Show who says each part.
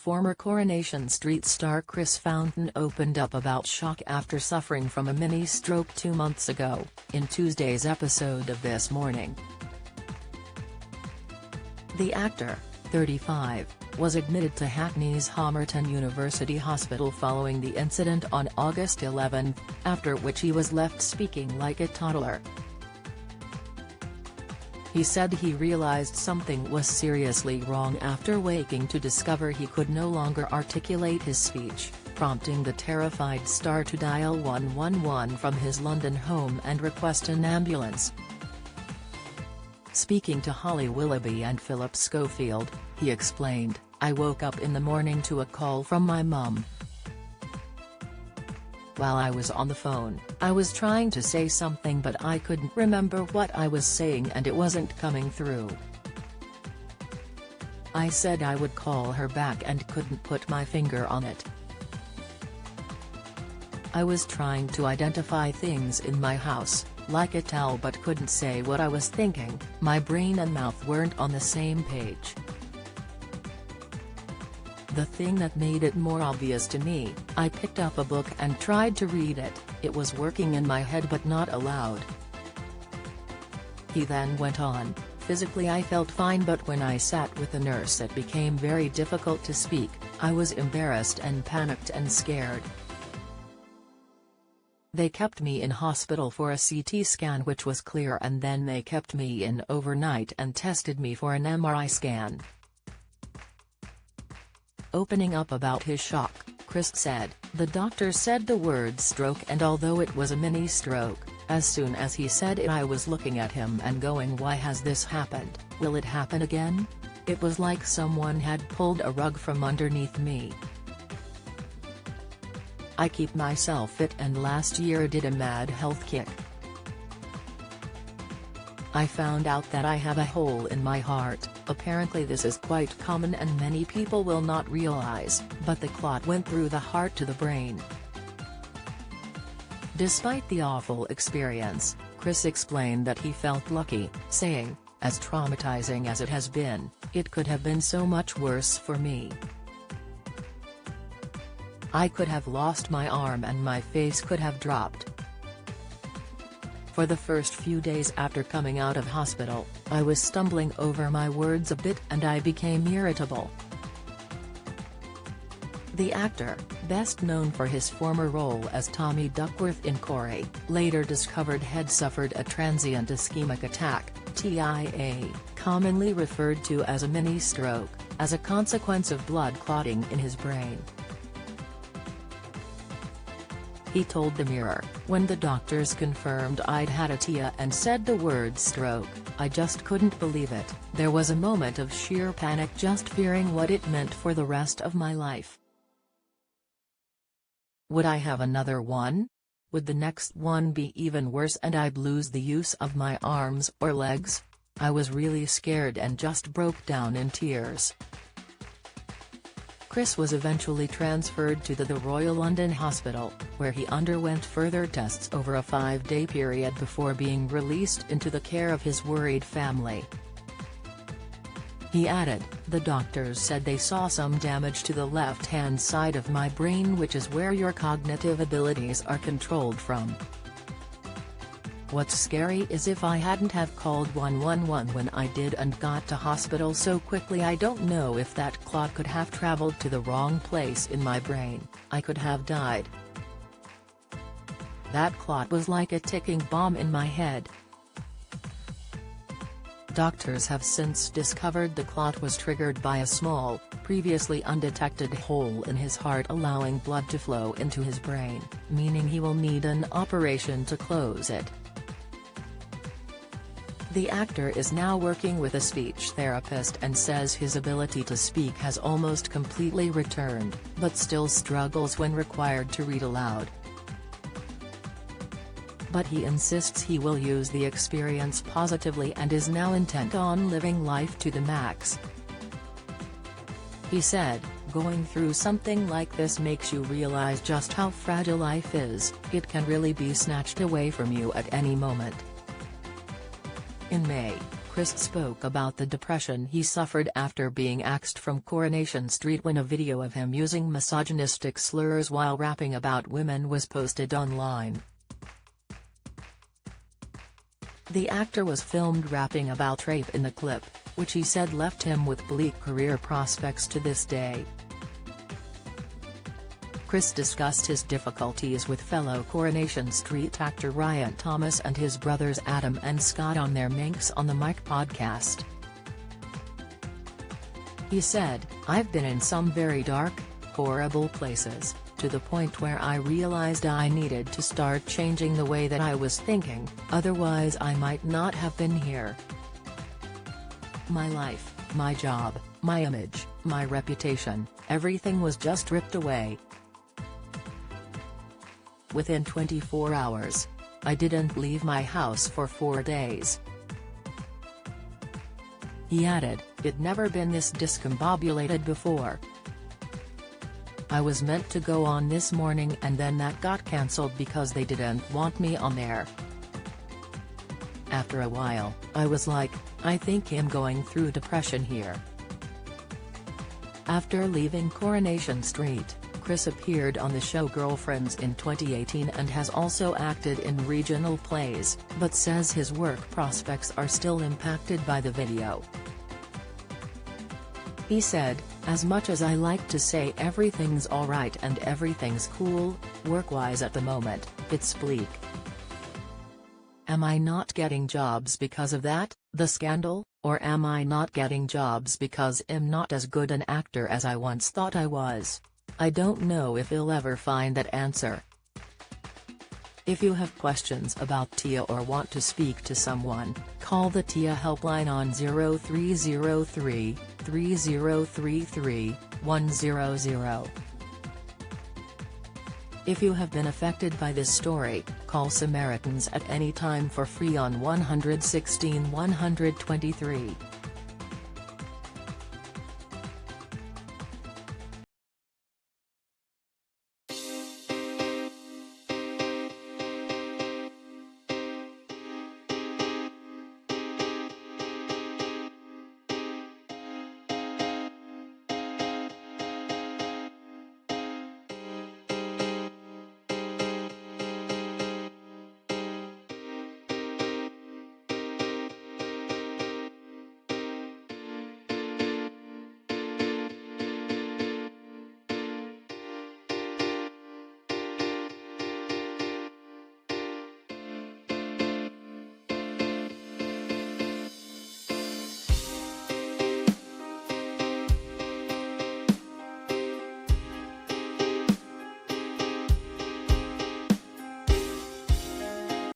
Speaker 1: former Coronation Street star Chris Fountain opened up about shock after suffering from a mini-stroke 2 months ago, in Tuesday's episode of This Morning. The actor, 35, was admitted to Hackney's Homerton University Hospital following the incident on August 11, after which he was left speaking like a toddler. He said he realized something was seriously wrong after waking to discover he could no longer articulate his speech, prompting the terrified star to dial 111 from his London home and request an ambulance. Speaking to Holly Willoughby and Philip Schofield, he explained, "I woke up in the morning to a call from my mum. While I was on the phone, I was trying to say something but I couldn't remember what I was saying and it wasn't coming through. I said I would call her back and couldn't put my finger on it. I was trying to identify things in my house, like a towel, but couldn't say what I was thinking. My brain and mouth weren't on the same page. The thing that made it more obvious to me, I picked up a book and tried to read it, it was working in my head but not aloud." He then went on, "Physically I felt fine, but when I sat with the nurse it became very difficult to speak. I was embarrassed and panicked and scared. They kept me in hospital for a CT scan which was clear, and then they kept me in overnight and tested me for an MRI scan." Opening up about his shock, Chris said, "The doctor said the word stroke, and although it was a mini-stroke, as soon as he said it I was looking at him and going, why has this happened, will it happen again? It was like someone had pulled a rug from underneath me. I keep myself fit and last year did a mad health kick. I found out that I have a hole in my heart. Apparently this is quite common and many people will not realize, but the clot went through the heart to the brain." Despite the awful experience, Chris explained that he felt lucky, saying, "As traumatizing as it has been, it could have been so much worse for me. I could have lost my arm and my face could have dropped. For the first few days after coming out of hospital, I was stumbling over my words a bit and I became irritable." The actor, best known for his former role as Tommy Duckworth in Corrie, later discovered had suffered a transient ischemic attack, TIA, commonly referred to as a mini-stroke, as a consequence of blood clotting in his brain. He told the Mirror, "When the doctors confirmed I'd had a TIA and said the word stroke, I just couldn't believe it. There was a moment of sheer panic, just fearing what it meant for the rest of my life. Would I have another one? Would the next one be even worse and I'd lose the use of my arms or legs? I was really scared and just broke down in tears." Chris was eventually transferred to the Royal London Hospital, where he underwent further tests over a 5-day period before being released into the care of his worried family. He added, "The doctors said they saw some damage to the left-hand side of my brain, which is where your cognitive abilities are controlled from. What's scary is if I hadn't have called 111 when I did and got to hospital so quickly, I don't know if that clot could have traveled to the wrong place in my brain, I could have died. That clot was like a ticking bomb in my head." Doctors have since discovered the clot was triggered by a small, previously undetected hole in his heart, allowing blood to flow into his brain, meaning he will need an operation to close it. The actor is now working with a speech therapist and says his ability to speak has almost completely returned, but still struggles when required to read aloud. But he insists he will use the experience positively and is now intent on living life to the max. He said, "Going through something like this makes you realize just how fragile life is. It can really be snatched away from you at any moment." In May, Chris spoke about the depression he suffered after being axed from Coronation Street when a video of him using misogynistic slurs while rapping about women was posted online. The actor was filmed rapping about rape in the clip, which he said left him with bleak career prospects to this day. Chris discussed his difficulties with fellow Coronation Street actor Ryan Thomas and his brothers Adam and Scott on their Manx on the Mic podcast. He said, "I've been in some very dark, horrible places, to the point where I realized I needed to start changing the way that I was thinking, otherwise I might not have been here. My life, my job, my image, my reputation, everything was just ripped away. Within 24 hours. I didn't leave my house for 4 days." He added, "It'd never been this discombobulated before. I was meant to go on this morning and then that got cancelled because they didn't want me on there. After a while, I was like, I think I'm going through depression here." After leaving Coronation Street, Chris appeared on the show Girlfriends in 2018 and has also acted in regional plays, but says his work prospects are still impacted by the video. He said, "As much as I like to say everything's alright and everything's cool, work-wise at the moment, it's bleak. Am I not getting jobs because of that, the scandal, or am I not getting jobs because I'm not as good an actor as I once thought I was? I don't know if I'll ever find that answer." If you have questions about Tia or want to speak to someone, call the Tia helpline on 0303 3033 100. If you have been affected by this story, call Samaritans at any time for free on 116 123.